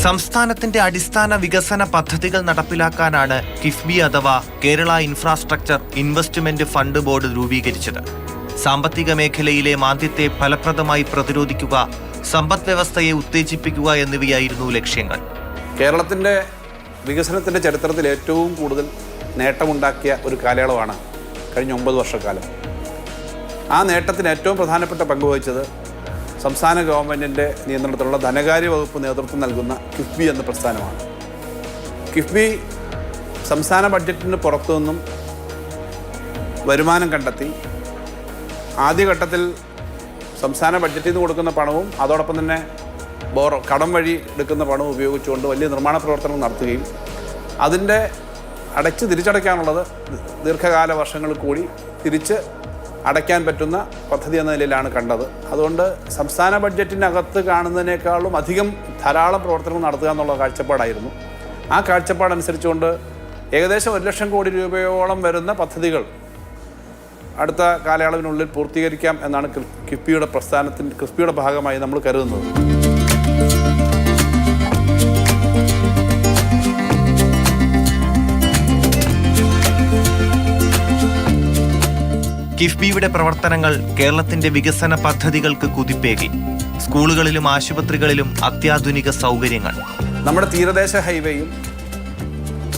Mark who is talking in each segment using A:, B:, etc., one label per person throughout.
A: സംസ്ഥാനത്തിന്റെ അടിസ്ഥാന വികസന പദ്ധതികൾ നടപ്പിലാക്കാനാണ് കിഫ്ബി അഥവാ Kerala infrastructure investment fund board രൂപീകരിച്ചത്. സാമ്പത്തിക മേഖലയിലെ മാന്ദ്യത്തെ ഫലപ്രദമായി പ്രതിരോധിക്കുക, സമ്പദ് വ്യവസ്ഥയെ ഉത്തേജിപ്പിക്കുക എന്നിവയായിരുന്നു ലക്ഷ്യങ്ങൾ.
B: കേരളത്തിന്റെ വികസനത്തിന്റെ ചരിത്രത്തിൽ ഏറ്റവും കൂടുതൽ നേട്ടമുണ്ടാക്കിയ ഒരു കാലയളവാണ് കഴിഞ്ഞ 9 വർഷക്കാലം. ആ നേട്ടത്തിന് ഏറ്റവും പ്രധാനപ്പെട്ട പങ്കുവഹിച്ചത് സംസ്ഥാന ഗവൺമെൻറ്റിൻ്റെ നിയന്ത്രണത്തിലുള്ള ധനകാര്യ വകുപ്പ് നേതൃത്വം നൽകുന്ന കിഫ്ബി എന്ന പ്രസ്ഥാനമാണ്. കിഫ്ബി സംസ്ഥാന ബഡ്ജറ്റിന് പുറത്തുനിന്നും വരുമാനം കണ്ടെത്തി ആദ്യഘട്ടത്തിൽ സംസ്ഥാന ബഡ്ജറ്റിൽ നിന്ന് കൊടുക്കുന്ന പണവും അതോടൊപ്പം തന്നെ കടം വഴി എടുക്കുന്ന പണവും ഉപയോഗിച്ചുകൊണ്ട് വലിയ നിർമ്മാണ പ്രവർത്തനങ്ങൾ നടത്തുകയും അതിൻ്റെ തിരിച്ചടയ്ക്കാനുള്ളത് ദീർഘകാല വർഷങ്ങൾ കൂടി തിരിച്ച് അടയ്ക്കാൻ പറ്റുന്ന പദ്ധതി എന്ന നിലയിലാണ് കണ്ടത്. അതുകൊണ്ട് സംസ്ഥാന ബഡ്ജറ്റിനകത്ത് കാണുന്നതിനേക്കാളും അധികം ധാരാളം പ്രവർത്തനങ്ങൾ നടത്തുക എന്നുള്ള കാഴ്ചപ്പാടായിരുന്നു. ആ കാഴ്ചപ്പാടനുസരിച്ചുകൊണ്ട് ഏകദേശം 1 ലക്ഷം കോടി രൂപയോളം വരുന്ന പദ്ധതികൾ അടുത്ത കാലയളവിനുള്ളിൽ പൂർത്തീകരിക്കാം എന്നാണ് കിഫ്ബിയുടെ ഭാഗമായി നമ്മൾ കരുതുന്നത്.
A: കിഫ്ബിയുടെ പ്രവർത്തനങ്ങൾ കേരളത്തിന്റെ വികസന പദ്ധതികൾക്ക് കുതിപ്പേകി. സ്കൂളുകളിലും ആശുപത്രികളിലും അത്യാധുനിക സൗകര്യങ്ങൾ.
B: നമ്മുടെ തീരദേശ ഹൈവേയും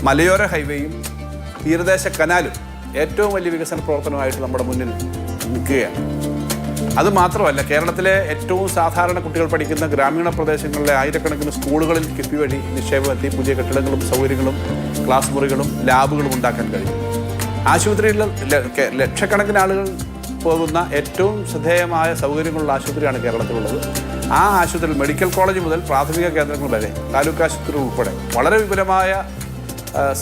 B: മലയോര ഹൈവേയും തീരദേശ കനാലും ഏറ്റവും വലിയ വികസന പ്രവർത്തനമായിട്ട് നമ്മുടെ മുന്നിൽ നിൽക്കുകയാണ്. അതുമാത്രമല്ല, കേരളത്തിലെ ഏറ്റവും സാധാരണ കുട്ടികൾ പഠിക്കുന്ന ഗ്രാമീണ പ്രദേശങ്ങളിലെ ആയിരക്കണക്കിന് സ്കൂളുകളിൽ കിഫ്ബി വഴി നിക്ഷേപം എത്തി പുതിയ കെട്ടിടങ്ങളും സൗകര്യങ്ങളും ക്ലാസ് മുറികളും ലാബുകളും ഉണ്ടാക്കാൻ കഴിയും. ആശുപത്രിയിൽ ലക്ഷക്കണക്കിന് ആളുകൾ പോകുന്ന ഏറ്റവും ശ്രദ്ധേയമായ സൗകര്യങ്ങളുള്ള ആശുപത്രിയാണ് കേരളത്തിലുള്ളത്. ആ ആശുപത്രിയിൽ മെഡിക്കൽ കോളേജ് മുതൽ പ്രാഥമിക കേന്ദ്രങ്ങൾ വരെ താലൂക്ക് ആശുപത്രി ഉൾപ്പെടെ വളരെ വിപുലമായ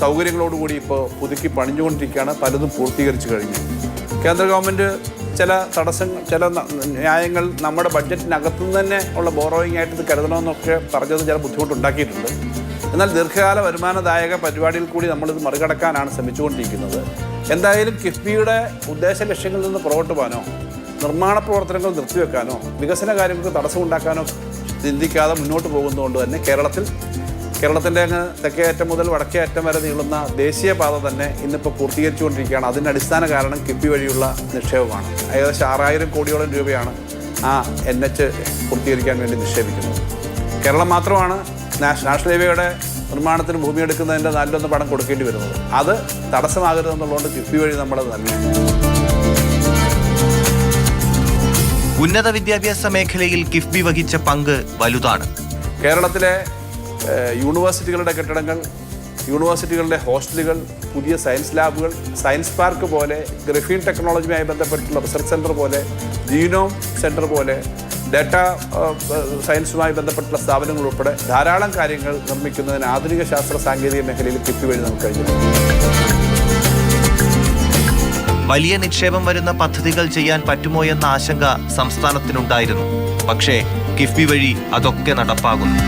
B: സൗകര്യങ്ങളോടുകൂടി ഇപ്പോൾ പുതുക്കി പണിഞ്ഞുകൊണ്ടിരിക്കുകയാണ്. പലതും പൂർത്തീകരിച്ചു കഴിഞ്ഞു. കേന്ദ്ര ഗവൺമെൻറ് ചില ന്യായങ്ങൾ നമ്മുടെ ബഡ്ജറ്റിനകത്തുനിന്ന് തന്നെ ഉള്ള ബോറോയിങ് ആയിട്ട് ഇത് കരുതണമെന്നൊക്കെ പറഞ്ഞത് ചില ബുദ്ധിമുട്ടുണ്ടാക്കിയിട്ടുണ്ട്. എന്നാൽ ദീർഘകാല വരുമാനദായക പരിപാടിയിൽ കൂടി നമ്മളിത് മറികടക്കാനാണ് ശ്രമിച്ചുകൊണ്ടിരിക്കുന്നത്. എന്തായാലും കിഫ്ബിയുടെ ഉദ്ദേശ ലക്ഷ്യങ്ങളിൽ നിന്ന് പുറകോട്ട് പോകാനോ നിർമ്മാണ പ്രവർത്തനങ്ങൾ നിർത്തിവെക്കാനോ വികസന കാര്യങ്ങൾക്ക് തടസ്സമുണ്ടാക്കാനോ ചിന്തിക്കാതെ മുന്നോട്ട് പോകുന്നതുകൊണ്ട് തന്നെ കേരളത്തിൻ്റെ അങ്ങ് തെക്കേ അറ്റം മുതൽ വടക്കേ അറ്റം വരെ നീളുന്ന ദേശീയപാത തന്നെ ഇന്നിപ്പോൾ പൂർത്തീകരിച്ചുകൊണ്ടിരിക്കുകയാണ്. അതിൻ്റെ അടിസ്ഥാന കാരണം കിഫ്ബി വഴിയുള്ള നിക്ഷേപമാണ്. ഏകദേശം 6000 കോടിയോളം രൂപയാണ് ആ NH പൂർത്തീകരിക്കാൻ വേണ്ടി നിക്ഷേപിക്കുന്നത്. കേരളം മാത്രമാണ് നാഷണൽ ഹൈവേയുടെ നിർമ്മാണത്തിന് ഭൂമി എടുക്കുന്നതിൻ്റെ 4-1 പണം കൊടുക്കേണ്ടി വരുന്നത്. അത് തടസ്സമാകരുതെന്നുള്ളതുകൊണ്ട് കിഫ്ബി വഴി നമ്മളത് നൽകി.
A: ഉന്നത വിദ്യാഭ്യാസ മേഖലയിൽ കിഫ്ബി വഹിച്ച പങ്ക് വലുതാണ്.
B: കേരളത്തിലെ യൂണിവേഴ്സിറ്റികളുടെ കെട്ടിടങ്ങൾ, യൂണിവേഴ്സിറ്റികളുടെ ഹോസ്റ്റലുകൾ, പുതിയ സയൻസ് ലാബുകൾ, സയൻസ് പാർക്ക് പോലെ, ഗ്രഫീൻ ടെക്നോളജിയുമായി ബന്ധപ്പെട്ടുള്ള റിസർച്ച് സെൻറ്റർ പോലെ, ജീനോം സെൻറ്റർ പോലെ, ഡാറ്റ സയൻസുമായി ബന്ധപ്പെട്ടുള്ള സ്ഥാപനങ്ങൾ ഉൾപ്പെടെ ധാരാളം കാര്യങ്ങൾ നിർമ്മിക്കുന്നതിന് ആധുനിക ശാസ്ത്ര സാങ്കേതിക മേഖലയിൽ കിഫ്ബി വഴി നമുക്ക് കഴിഞ്ഞിട്ടുണ്ട്.
A: വലിയ നിക്ഷേപം വരുന്ന പദ്ധതികൾ ചെയ്യാൻ പറ്റുമോ എന്ന ആശങ്ക സംസ്ഥാനത്തിനുണ്ടായിരുന്നു. പക്ഷേ കിഫ്ബി വഴി അതൊക്കെ നടപ്പാകുന്നു.